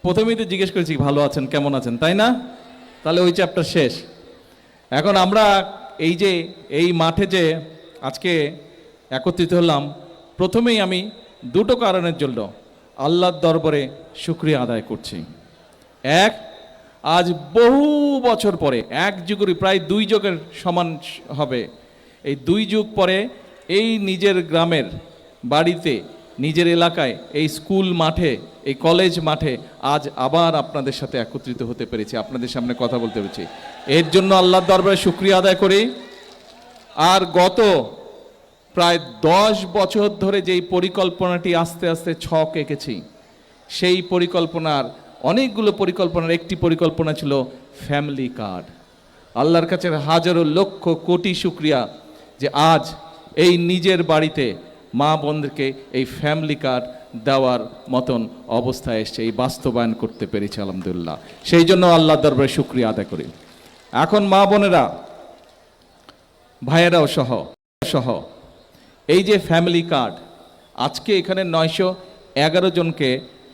প্রথমেই তো জিজ্ঞেস করেছি ভালো আছেন, কেমন আছেন, তাই না? তাহলে ওই চ্যাপ্টার শেষ। এখন আমরা এই মাঠে যে আজকে একত্রিত হলাম, প্রথমেই আমি দুটো কারণের জন্য আল্লাহর দরবারে শুকরিয়া আদায় করছি। এক, আজ বহু বছর পরে, এক যুগেরই প্রায় 2 যুগের সমান হবে, এই 2 যুগ পরে এই নিজের গ্রামের বাড়িতে, নিজের এলাকায়, এই স্কুল মাঠে, এই কলেজ মাঠে আজ আবার আপনাদের সাথে একত্রিত হতে পেরেছি, আপনাদের সামনে কথা বলতে পেরেছি। এর জন্য আল্লাহর দরবারে শুকরিয়া আদায় করি। আর গত প্রায় 10 বছর ধরে যেই পরিকল্পনাটি আস্তে আস্তে ছক এঁকেছি, সেই পরিকল্পনার অনেকগুলো পরিকল্পনার একটি পরিকল্পনা ছিল ফ্যামিলি কার্ড। আল্লাহর কাছে হাজারো লক্ষ কোটি শুকরিয়া যে আজ এই নিজের বাড়িতে মা বোনদেরকে এই ফ্যামিলি কার্ড দেওয়ার মতন অবস্থায় এসছে, এই বাস্তবায়ন করতে পেরেছি আলহামদুলিল্লাহ। সেই জন্য আল্লাহর দরবারে শুকরিয়া আদায় করি। এখন মা বোনেরা, ভাইয়েরাও সহ এই যে ফ্যামিলি কার্ড আজকে এখানে 911 জনকে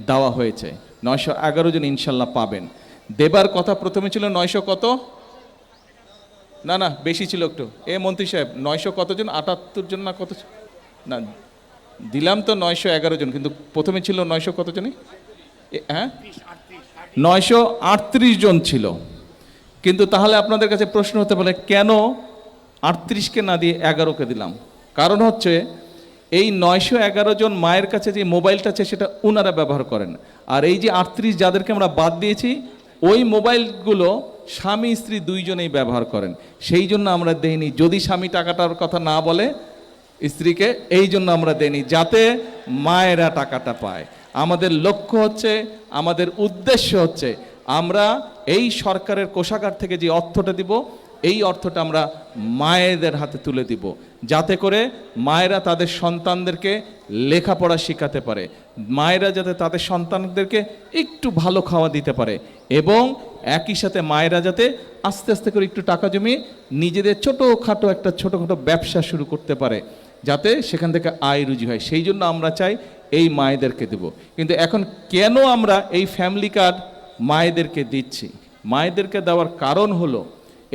দেওয়া হয়েছে। 911 জন ইনশাল্লাহ পাবেন। দেবার কথা প্রথমে ছিল 900 কত, না বেশি ছিল একটু। মন্ত্রী সাহেব 900 কতজন, 78 জন না কত? না, দিলাম তো 911 জন, কিন্তু প্রথমে ছিল 900 কত জনই? হ্যাঁ, 938 জন ছিল। কিন্তু তাহলে আপনাদের কাছে প্রশ্ন হতে পারে, কেন 38কে না দিয়ে 11কে দিলাম? কারণ হচ্ছে এই 911 জন মায়ের কাছে যে মোবাইলটা আছে সেটা ওনারা ব্যবহার করেন, আর এই যে 38 যাদেরকে আমরা বাদ দিয়েছি ওই মোবাইলগুলো স্বামী স্ত্রী দুইজনেই ব্যবহার করেন। সেই জন্য আমরা দেইনি, যদি স্বামী টাকাটার কথা না বলে স্ত্রীকে, এই জন্য আমরা দেইনি, যাতে মায়েরা টাকাটা পায়। আমাদের লক্ষ্য হচ্ছে, আমাদের উদ্দেশ্য হচ্ছে, আমরা এই সরকারের কোষাগার থেকে যে অর্থটা দিব, এই অর্থটা আমরা মায়েদের হাতে তুলে দিব, যাতে করে মায়েরা তাদের সন্তানদেরকে লেখাপড়া শেখাতে পারে, মায়েরা যাতে তাদের সন্তানদেরকে একটু ভালো খাওয়া দিতে পারে, এবং একই সাথে মায়েরা যাতে আস্তে আস্তে করে একটু টাকা জমিয়ে নিজেদের ছোটোখাটো একটা ছোটোখাটো ব্যবসা শুরু করতে পারে, যাতে সেখান থেকে আয় রুজি হয়। সেই জন্য আমরা চাই এই মায়েদেরকে দেব। কিন্তু এখন কেন আমরা এই ফ্যামিলি কার্ড মায়েদেরকে দিচ্ছি? মায়েদেরকে দেওয়ার কারণ হলো,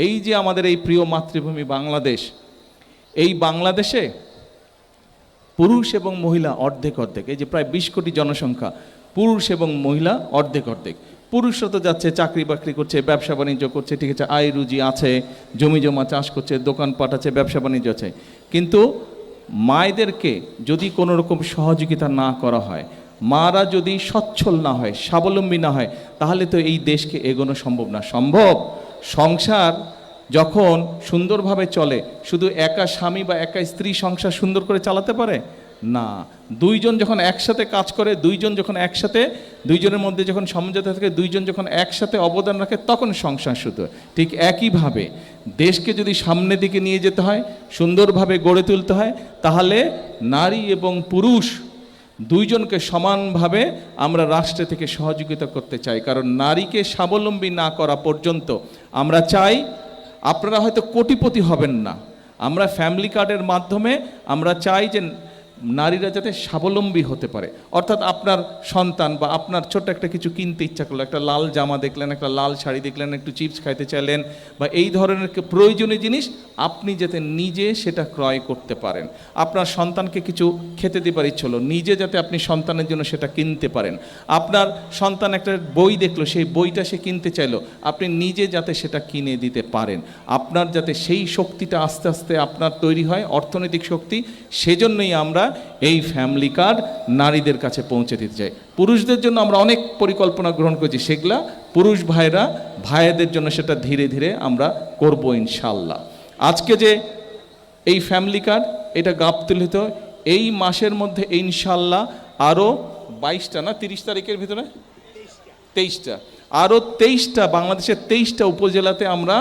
এই যে আমাদের এই প্রিয় মাতৃভূমি বাংলাদেশ, এই বাংলাদেশে পুরুষ এবং মহিলা অর্ধেক, এই যে প্রায় 20 কোটি জনসংখ্যা, পুরুষ এবং মহিলা অর্ধেক। পুরুষরা তো যাচ্ছে, চাকরি বাকরি করছে, ব্যবসা বাণিজ্য করছে, ঠিক আছে, আয় রুজি আছে, জমি জমা চাষ করছে, দোকানপাট আছে, ব্যবসা বাণিজ্য আছে। কিন্তু মায়েদেরকে যদি কোনো রকম সহযোগিতা না করা হয়, মারা যদি সচ্ছল না হয়, স্বাবলম্বী না হয়, তাহলে তো এই দেশকে এগোনো সম্ভব না। সংসার যখন সুন্দরভাবে চলে, শুধু একা স্বামী বা একা স্ত্রী সংসার সুন্দর করে চালাতে পারে না। দুইজন যখন একসাথে কাজ করে, দুইজনের মধ্যে যখন সমঝোতা থাকে, দুইজন যখন একসাথে অবদান রাখে, তখন সংসার শুধু। ঠিক একইভাবে দেশকে যদি সামনের দিকে নিয়ে যেতে হয়, সুন্দরভাবে গড়ে তুলতে হয়, তাহলে নারী এবং পুরুষ দুইজনকে সমানভাবে আমরা রাষ্ট্র থেকে সহযোগিতা করতে চাই। কারণ নারীকে স্বাবলম্বী না করা পর্যন্ত আমরা চাই, আপনারা হয়তো কোটিপতি হবেন না, আমরা ফ্যামিলি কার্ডের মাধ্যমে আমরা চাই যে নারীরা যাতে স্বাবলম্বী হতে পারে। অর্থাৎ আপনার সন্তান বা আপনার ছোট্ট একটা কিছু কিনতে ইচ্ছা করলো, একটা লাল জামা দেখলেন, একটা লাল শাড়ি দেখলেন, একটু চিপস খাইতে চাইলেন, বা এই ধরনের প্রয়োজনীয় জিনিস আপনি যাতে নিজে সেটা ক্রয় করতে পারেন। আপনার সন্তানকে কিছু খেতে দেবার ইচ্ছে হলো, নিজে যাতে আপনি সন্তানের জন্য সেটা কিনতে পারেন। আপনার সন্তান একটা বই দেখলো, সেই বইটা সে কিনতে চাইলো, আপনি নিজে যাতে সেটা কিনে দিতে পারেন। আপনার যাতে সেই শক্তিটা আস্তে আস্তে আপনার তৈরি হয়, অর্থনৈতিক শক্তি। সেজন্যই আমরা এই ফ্যামিলি কার্ড নারীদের কাছে পৌঁছে দিতে চাই। পুরুষদের জন্য আমরা অনেক পরিকল্পনা গ্রহণ করেছি, সেগুলা পুরুষ ভাইদের জন্য সেটা ধীরে ধীরে আমরা করব ইনশাল্লাহ। আজকে যে এই ফ্যামিলি কার্ড, এটা গাবতলীতে এই মাসের মধ্যে ইনশাল্লাহ আরও 22টা না 30 তারিখের ভিতরে 23টা, আরও 23টা, বাংলাদেশের 23টা উপজেলাতে আমরা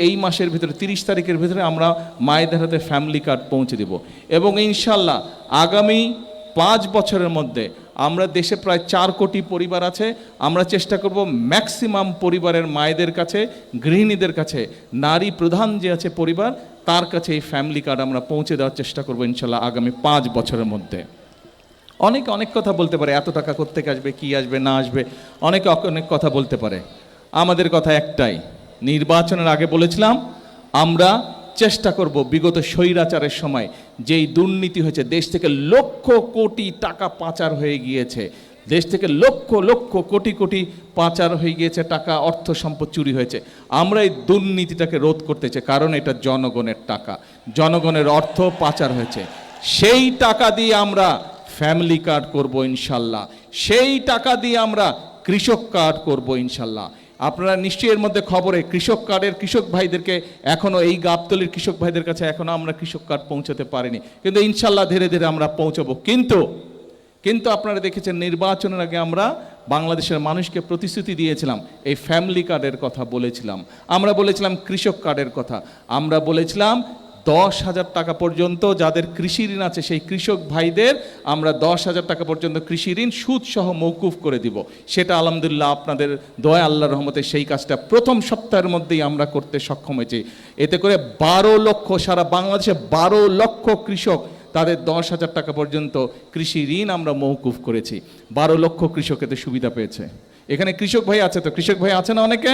এই মাসের ভিতরে 30 তারিখের ভিতরে আমরা মায়েদের হাতে ফ্যামিলি কার্ড পৌঁছে দেব। এবং ইনশাল্লাহ আগামী 5 বছরের মধ্যে আমরা দেশে প্রায় 4 কোটি পরিবার আছে, আমরা চেষ্টা করব ম্যাক্সিমাম পরিবারের মায়েদের কাছে, গৃহিণীদের কাছে, নারী প্রধান যে আছে পরিবার, তার কাছে এই ফ্যামিলি কার্ড আমরা পৌঁছে দেওয়ার চেষ্টা করব ইনশাল্লাহ আগামী 5 বছরের মধ্যে। অনেকে অনেক কথা বলতে পারে, এত টাকা কোত্থেকে আসবে, কি আসবে না আসবে, অনেকে অনেক কথা বলতে পারে। আমাদের কথা একটাই, নির্বাচনের আগে বলেছিলাম আমরা চেষ্টা করব বিগত স্বৈরাচারের সময় যেই দুর্নীতি হয়েছে, দেশ থেকে লক্ষ কোটি টাকা পাচার হয়ে গিয়েছে, দেশ থেকে লক্ষ লক্ষ কোটি কোটি পাচার হয়ে গিয়েছে, টাকা অর্থ সম্পদ চুরি হয়েছে, আমরা এই দুর্নীতিটাকে রোধ করতে চাই। কারণ এটা জনগণের টাকা, জনগণের অর্থ পাচার হয়েছে। সেই টাকা দিয়ে আমরা ফ্যামিলি কার্ড করব ইনশাল্লাহ, সেই টাকা দিয়ে আমরা কৃষক কার্ড করব ইনশাল্লাহ। আপনারা নিশ্চয়ই এর মধ্যে খবরে কৃষক কার্ডের কৃষক ভাইদেরকে এখনও, এই গাবতলীর কৃষক ভাইদের কাছে এখনও আমরা কৃষক কার্ড পৌঁছাতে পারিনি, কিন্তু ইনশাল্লাহ ধীরে ধীরে আমরা পৌঁছাবো। কিন্তু আপনারা দেখেছেন নির্বাচনের আগে আমরা বাংলাদেশের মানুষকে প্রতিশ্রুতি দিয়েছিলাম, এই ফ্যামিলি কার্ডের কথা বলেছিলাম, আমরা বলেছিলাম কৃষক কার্ডের কথা, আমরা বলেছিলাম 10,000 টাকা পর্যন্ত যাদের কৃষি ঋণ আছে সেই কৃষক ভাইদের আমরা 10,000 টাকা পর্যন্ত কৃষি ঋণ সুদ সহ মৌকুফ করে দিব। সেটা আলহামদুলিল্লাহ আপনাদের দয়া, আল্লাহর রহমতে সেই কাজটা প্রথম সপ্তাহের মধ্যেই আমরা করতে সক্ষম হয়েছি। এতে করে 12 লক্ষ, সারা বাংলাদেশে 12 লক্ষ কৃষক তাদের 10,000 টাকা পর্যন্ত কৃষি ঋণ আমরা মৌকুফ করেছি। 12 লক্ষ কৃষক এতে সুবিধা পেয়েছে। এখানে কৃষক ভাই আছে তো? কৃষক ভাই আছে না অনেকে?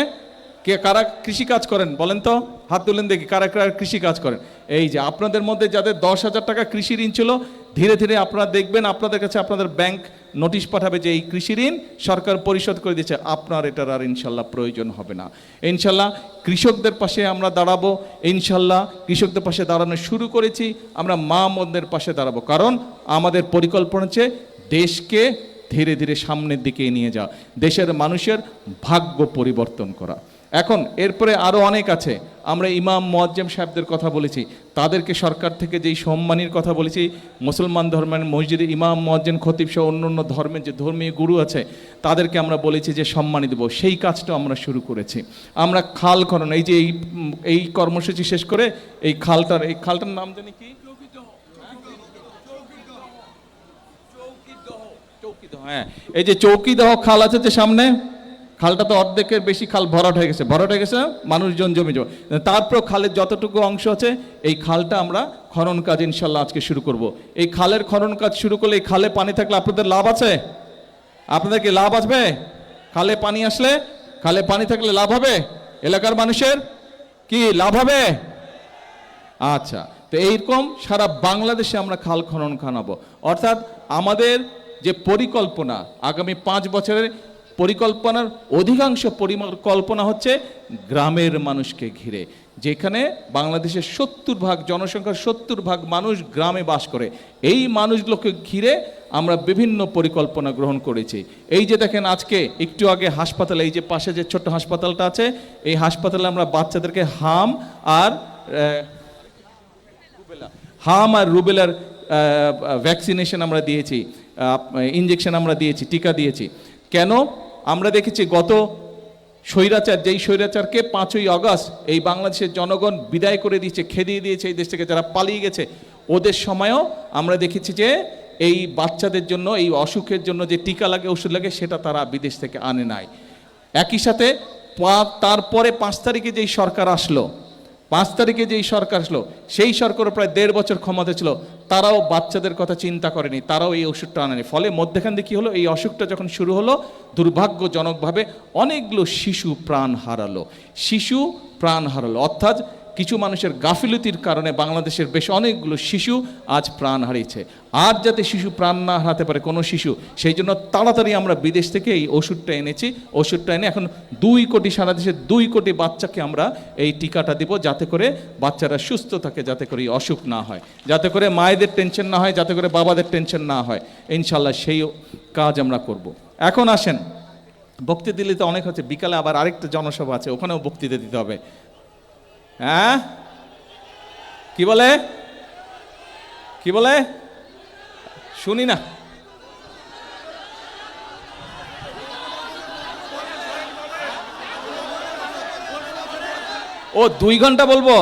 কে কারা কৃষি কাজ করেন বলেন তো, হাত তুলেন দেখি কারা কারা কৃষি কাজ করেন। এই যে আপনাদের মধ্যে যাদের 10,000 টাকা কৃষি ঋণ ছিল, ধীরে ধীরে আপনারা দেখবেন আপনাদের কাছে আপনাদের ব্যাংক নোটিশ পাঠাবে যে এই কৃষি ঋণ সরকার পরিশোধ করে দিচ্ছে, আপনার এটার আর ইনশাল্লাহ প্রয়োজন হবে না। ইনশাল্লাহ কৃষকদের পাশে আমরা দাঁড়াবো, ইনশাল্লাহ কৃষকদের পাশে দাঁড়ানো শুরু করেছি, আমরা মা বোনদের পাশে দাঁড়াবো। কারণ আমাদের পরিকল্পনা হচ্ছে দেশকে ধীরে ধীরে সামনের দিকে নিয়ে যাওয়া, দেশের মানুষের ভাগ্য পরিবর্তন করা। এখন এরপরে আরও অনেক আছে। আমরা ইমাম মুয়াজ্জেম সাহেবদের কথা বলেছি, তাদেরকে সরকার থেকে যেই সম্মানের কথা বলেছি, মুসলমান ধর্মের মসজিদে ইমাম মুয়াজ্জিন খতিব সহ অন্য ধর্মের যে ধর্মীয় গুরু আছে তাদেরকে আমরা বলেছি যে সম্মানী দেবো, সেই কাজটা আমরা শুরু করেছি। আমরা খাল খনন, এই যে এই কর্মসূচি শেষ করে এই খালটার নাম জানি কি, চৌকিদহ। হ্যাঁ, এই যে চৌকিদহ খাল আছে যে সামনে, খালটা তো অর্ধেকের বেশি খাল ভরাট হয়ে গেছে, মানুষজন জমি জমা। তারপর খালের যতটুকু অংশ আছে এই খালটা আমরা খনন কাজ ইনশাল্লাহ আজকে শুরু করব। এই খালের খনন কাজ শুরু করলে এই খালে পানি থাকলে আপনাদের লাভ আছে? আপনাদের কি লাভ আসবে? খালে পানি আসলে, খালে পানি থাকলে লাভ হবে? এলাকার মানুষের কি লাভ হবে? আচ্ছা, তো এইরকম সারা বাংলাদেশে আমরা খাল খনন খানাবো। অর্থাৎ আমাদের যে পরিকল্পনা, আগামী 5 বছরের পরিকল্পনার অধিকাংশ পরিকল্পনা হচ্ছে গ্রামের মানুষকে ঘিরে, যেখানে বাংলাদেশের 70% জনসংখ্যার 70% মানুষ গ্রামে বাস করে। এই মানুষগুলোকে ঘিরে আমরা বিভিন্ন পরিকল্পনা গ্রহণ করেছি। এই যে দেখেন আজকে একটু আগে হাসপাতালে, এই যে পাশে যে ছোট্ট হাসপাতালটা আছে, এই হাসপাতালে আমরা বাচ্চাদেরকে হাম আর রুবেলার ভ্যাকসিনেশন আমরা দিয়েছি, ইঞ্জেকশন আমরা দিয়েছি, টিকা দিয়েছি। কেন? আমরা দেখেছি গত যেই স্বৈরাচারকে 5ই আগস্ট এই বাংলাদেশের জনগণ বিদায় করে দিয়েছে, খেদিয়ে দিয়েছে এই দেশ থেকে, যারা পালিয়ে গেছে, ওদের সময়ও আমরা দেখেছি যে এই বাচ্চাদের জন্য, এই অসুখের জন্য যে টিকা লাগে, ওষুধ লাগে, সেটা তারা বিদেশ থেকে আনে নাই। একই সাথে তারপরে 5 তারিখে যেই সরকার আসলো, সেই সরকারও প্রায় 1.5 বছর ক্ষমতা ছিল, তারাও বাচ্চাদের কথা চিন্তা করেনি, তারাও এই ওষুধটা আনেনি। ফলে মধ্যখান দিয়ে কী হলো, এই অসুখটা যখন শুরু হলো, দুর্ভাগ্যজনকভাবে অনেকগুলো শিশু প্রাণ হারালো। অর্থাৎ কিছু মানুষের গাফিলতির কারণে বাংলাদেশের বেশ অনেকগুলো শিশু আজ প্রাণ হারিয়েছে। আর যাতে শিশু প্রাণ না হারাতে পারে কোনো শিশু, সেই জন্য তাড়াতাড়ি আমরা বিদেশ থেকে এই ওষুধটা এনেছি। ওষুধটা এনে এখন 2 কোটি, সারা দেশে 2 কোটি বাচ্চাকে আমরা এই টিকাটা দিব, যাতে করে বাচ্চারা সুস্থ থাকে, যাতে করে এই অসুখ না হয়, যাতে করে মায়েদের টেনশন না হয়, যাতে করে বাবাদের টেনশন না হয়। ইনশাল্লাহ সেই কাজ আমরা করব। এখন আসেন, বক্তৃতা দিলে তো অনেক হচ্ছে, বিকালে আবার আরেকটা জনসভা আছে, ওখানেও বক্তৃতা দিতে হবে। হ্যাঁ, কি বলে শুনি না। ও 2 ঘন্টা বলবো?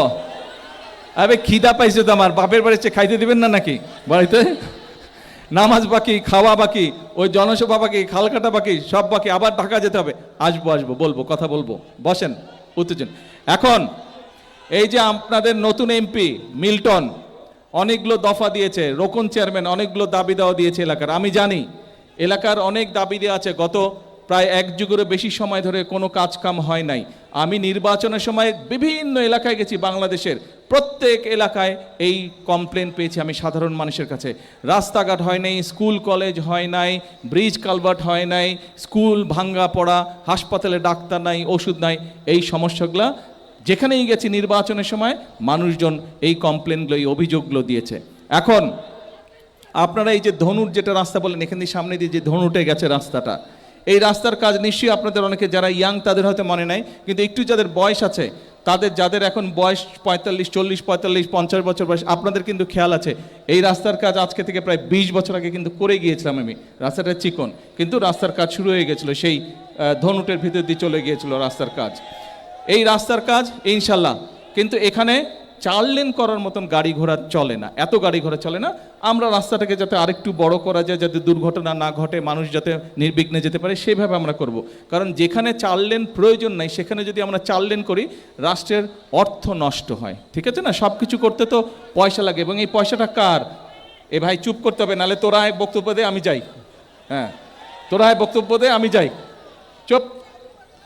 আরে খিদা পাইছে তো আমার, বাপের বাড়িতে খাইতে দিবেন না নাকি? বাড়িতে নামাজ বাকি, খাওয়া বাকি, ওই জনসভা বাকি, খাল কাটা বাকি, সব বাকি, আবার ঢাকা যেতে হবে। আসবো বলবো, কথা বলবো, বসেন, উত্তেজন। এখন এই যে আপনাদের নতুন এমপি মিল্টন, অনেকগুলো দফা দিয়েছে, রোকন চেয়ারম্যান অনেকগুলো দাবি দেওয়া দিয়েছে এলাকার। আমি জানি এলাকার অনেক দাবি দেওয়া আছে, গত প্রায় এক যুগেরও বেশি সময় ধরে কোনো কাজ কাম হয় নাই। আমি নির্বাচনের সময় বিভিন্ন এলাকায় গেছি, বাংলাদেশের প্রত্যেক এলাকায় এই কমপ্লেন পেয়েছি আমি সাধারণ মানুষের কাছে। রাস্তাঘাট হয় নাই, স্কুল কলেজ হয় নাই, ব্রিজ কালভার্ট হয় নাই, স্কুল ভাঙ্গা পড়া, হাসপাতালে ডাক্তার নাই, ওষুধ নাই। এই সমস্যাগুলো যেখানেই গেছি নির্বাচনের সময় মানুষজন এই কমপ্লেনগুলো, এই অভিযোগগুলো দিয়েছে। এখন আপনারা এই যে ধনুর যেটা রাস্তা বলেন, এখান দিয়ে সামনে দিয়ে যে ধনুটে গেছে রাস্তাটা, এই রাস্তার কাজ নিশ্চয়ই আপনাদের অনেকে যারা ইয়াং তাদের হয়তো মনে নাই, কিন্তু একটু যাদের বয়স আছে, যাদের এখন বয়স 45, 40, 45, 50 বছর বয়স, আপনাদের কিন্তু খেয়াল আছে এই রাস্তার কাজ আজকে থেকে প্রায় 20 বছর আগে কিন্তু করে গিয়েছিলাম আমি। রাস্তাটা চিকন, কিন্তু রাস্তার কাজ শুরু হয়ে গেছিলো, সেই ধনুটের ভিতর দিয়ে চলে গিয়েছিল রাস্তার কাজ। এই রাস্তার কাজ ইনশাল্লাহ, কিন্তু এখানে 4 লেন করার মতন গাড়ি ঘোড়া চলে না, এত গাড়ি ঘোড়া চলে না। আমরা রাস্তাটাকে যাতে আরেকটু বড় করা যায়, যাতে দুর্ঘটনা না ঘটে, মানুষ যাতে নির্বিঘ্নে যেতে পারে, সেভাবে আমরা করব। কারণ যেখানে 4 লেন প্রয়োজন নাই, সেখানে যদি আমরা 4 লেন করি, রাষ্ট্রের অর্থ নষ্ট হয়। ঠিক আছে না? সব কিছু করতে তো পয়সা লাগে, এবং এই পয়সাটা কার? এ ভাই চুপ করতে হবে, নাহলে তোরা বক্তব্য দে আমি যাই। হ্যাঁ, তোরা বক্তব্য দে আমি যাই। চুপ,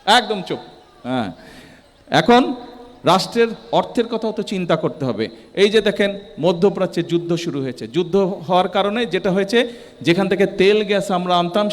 একদম চুপ। হ্যাঁ, এখন রাষ্ট্রের অর্থের কথাও তো চিন্তা করতে হবে। এই যে দেখেন মধ্যপ্রাচ্যে যুদ্ধ শুরু হয়েছে, যুদ্ধ হওয়ার কারণে যেটা হয়েছে, যেখান থেকে তেল গ্যাস আমরা আনতাম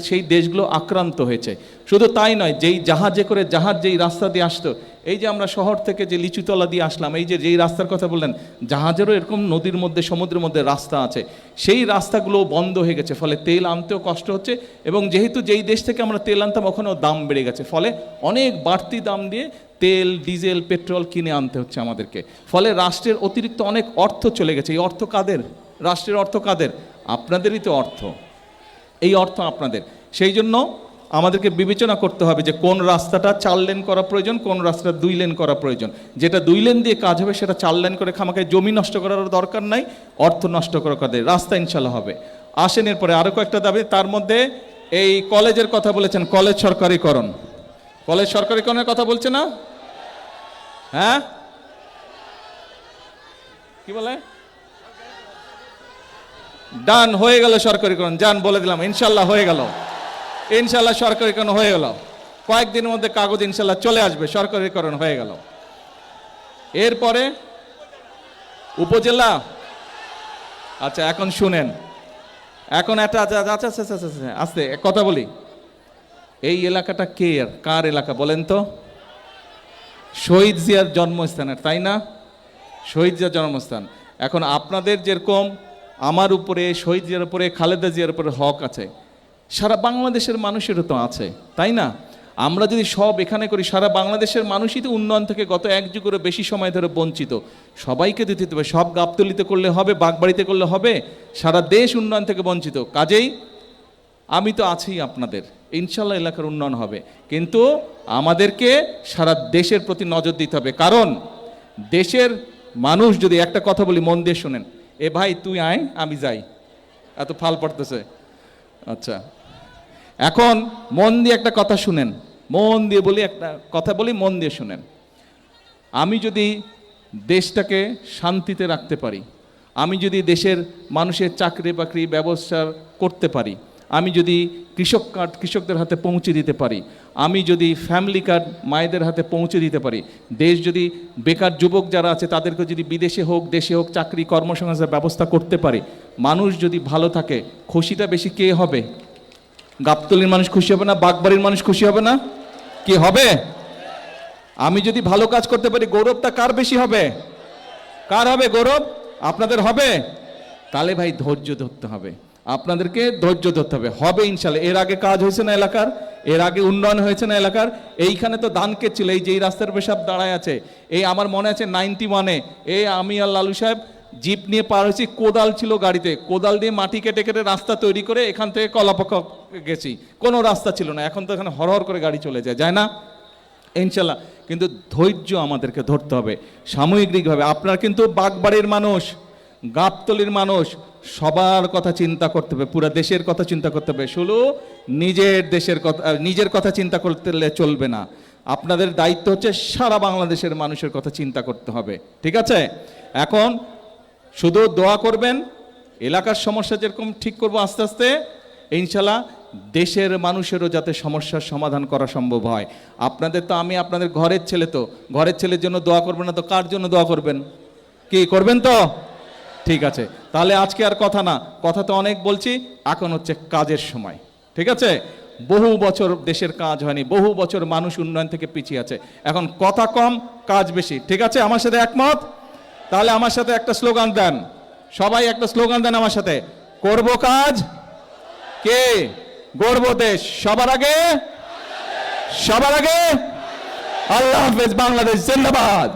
সেই দেশগুলো আক্রান্ত হয়েছে। শুধু তাই নয়, জাহাজ যেই রাস্তা দিয়ে আসতো, এই যে আমরা শহর থেকে যে লিচুতলা দিয়ে আসলাম, এই যেই রাস্তার কথা বললেন, জাহাজেরও এরকম নদীর মধ্যে, সমুদ্রের মধ্যে রাস্তা আছে, সেই রাস্তাগুলো বন্ধ হয়ে গেছে। ফলে তেল আনতেও কষ্ট হচ্ছে, এবং যেহেতু যেই দেশ থেকে আমরা তেল আনতাম ওখানেও দাম বেড়ে গেছে, ফলে অনেক বাড়তি দাম দিয়ে তেল, ডিজেল, পেট্রোল কিনে আনতে হচ্ছে আমাদেরকে। ফলে রাষ্ট্রের অতিরিক্ত অনেক অর্থ চলে গেছে। এই অর্থ কাদের? রাষ্ট্রের অর্থ কাদের? আপনাদেরই তো অর্থ, এই অর্থ আপনাদের। সেই জন্য আমাদেরকে বিবেচনা করতে হবে যে কোন রাস্তাটা 4 লেন করা প্রয়োজন, কোন রাস্তাটা 2 লেন করা প্রয়োজন। যেটা 2 লেন দিয়ে কাজ হবে সেটা 4 লেন করে খামাখায় জমি নষ্ট করার দরকার নাই, অর্থ নষ্ট করার কাজে রাস্তা ইনশাল্লাহ হবে। আসেন এরপরে আরও কয়েকটা দাবি, তার মধ্যে এই কলেজের কথা বলেছেন, কলেজ সরকারিকরণ। কলেজ সরকারিকরণের কথা বলছে না? হ্যাঁ, কি বলে? ডান, হয়ে গেল সরকারিকরণ। যান, বলে দিলাম ইনশাল্লাহ হয়ে গেল, ইনশাল্লাহ সরকারিকরণ হয়ে গেল। কয়েকদিনের মধ্যে কাগজ ইনশাল্লাহ চলে আসবে, সরকারিকরণ হয়ে গেল। এরপরে উপজেলা। আচ্ছা, এখন শুনেন, এখন একটা আস্তে কথা বলি। এই এলাকাটা কার এলাকা বলেন তো? শহীদ জিয়ার জন্মস্থানের, তাই না? শহীদ জিয়ার জন্মস্থান। এখন আপনাদের যেরকম আমার উপরে, শহীদ জিয়ার উপরে, খালেদা জিয়ার উপরে হক আছে, সারা বাংলাদেশের মানুষেরও তো আছে, তাই না? আমরা যদি সব এখানে করি, সারা বাংলাদেশের মানুষই তো উন্নয়ন থেকে গত এক যুগেরও বেশি সময় ধরে বঞ্চিত। সবাইকে দিতে হবে, সব গাবতলিতে করলে হবে, বাগবাড়িতে করলে হবে? সারা দেশ উন্নয়ন থেকে বঞ্চিত। কাজেই আমি তো আছি আপনাদের, ইনশাল্লাহ এলাকার উন্নয়ন হবে, কিন্তু আমাদেরকে সারা দেশের প্রতি নজর দিতে হবে। কারণ দেশের মানুষ যদি, একটা কথা বলি মন দিয়ে শুনেন, এ ভাই তুই আয় আমি যাই, এত ফাল পড়তেছে। আচ্ছা, এখন মন দিয়ে একটা কথা শুনেন, মন দিয়ে বলি, একটা কথা বলি, মন দিয়ে শুনেন। আমি যদি দেশটাকে শান্তিতে রাখতে পারি, আমি যদি দেশের মানুষের চাকরি বাকরি ব্যবস্থা করতে পারি, আমি যদি কৃষক কার্ড কৃষকদের হাতে পৌঁছে দিতে পারি, আমি যদি ফ্যামিলি কার্ড মায়েদের হাতে পৌঁছে দিতে পারি, দেশ যদি বেকার যুবক যারা আছে তাদেরকে যদি বিদেশে হোক দেশে হোক চাকরি কর্মসংস্থানের ব্যবস্থা করতে পারি, মানুষ যদি ভালো থাকে, খুশিটা বেশি কে হবে? গাবতলীর মানুষ খুশি হবে না? বাগবাড়ির মানুষ খুশি হবে না? কি হবে? আমি যদি ভালো কাজ করতে পারি, গৌরবটা কার বেশি হবে? কার হবে গৌরব? আপনাদের হবে? তাহলে ভাই ধৈর্য ধরতে হবে, আপনাদেরকে ধৈর্য ধরতে হবে, হবে ইনশাল্লাহ। এর আগে কাজ হয়েছে না এলাকার? এর আগে উন্নয়ন হয়েছে না এলাকার? এইখানে তো ধানক্ষেত ছিল, এই যে এই রাস্তার উপরে সব দাঁড়ায় আছে, এই আমার মনে আছে 91-এ এই আমি আর লালু সাহেব জিপ নিয়ে পার হয়েছি, কোদাল ছিল গাড়িতে, কোদাল দিয়ে মাটি কেটে কেটে রাস্তা তৈরি করে এখান থেকে কলাপাকা গেছি, কোনো রাস্তা ছিল না। এখন তো এখানে হরহর করে গাড়ি চলে যায় না? ইনশাল্লাহ। কিন্তু ধৈর্য আমাদেরকে ধরতে হবে সাময়িকভাবে। আপনারা কিন্তু বাগবাড়ির মানুষ, গাবতলীর মানুষ, সবার কথা চিন্তা করতে হবে, পুরো দেশের কথা চিন্তা করতে হবে, শুধু নিজের কথা চিন্তা করতে চলবে না। আপনাদের দায়িত্ব হচ্ছে সারা বাংলাদেশের মানুষের কথা চিন্তা করতে হবে, ঠিক আছে? এখন শুধু দোয়া করবেন, এলাকার সমস্যা যেরকম ঠিক করব আস্তে আস্তে, ইনশাল্লাহ দেশের মানুষেরও যাতে সমস্যার সমাধান করা সম্ভব হয়। আপনাদের তো আমি আপনাদের ঘরের ছেলে, তো ঘরের ছেলের জন্য দোয়া করবেন না তো কার জন্য দোয়া করবেন? কি করবেন তো? ঠিক আছে, তাহলে আজকে আর কথা না, কথা তো অনেক বলছি, এখন হচ্ছে কাজের সময়। ঠিক আছে, বহু বছর দেশের কাজ হয়নি, বহু বছর মানুষ উন্নয়ন থেকে পিছিয়ে আছে, এখন কথা কম কাজ বেশি। ঠিক আছে, আমার সাথে একমত? তাহলে আমার সাথে একটা স্লোগান দেন, সবাই একটা স্লোগান দেন আমার সাথে, করব কাজ, কে গড়ব দেশ, সবার আগে, সবার আগে। আল্লাহ হাফেজ, বাংলাদেশ জিন্দাবাদ।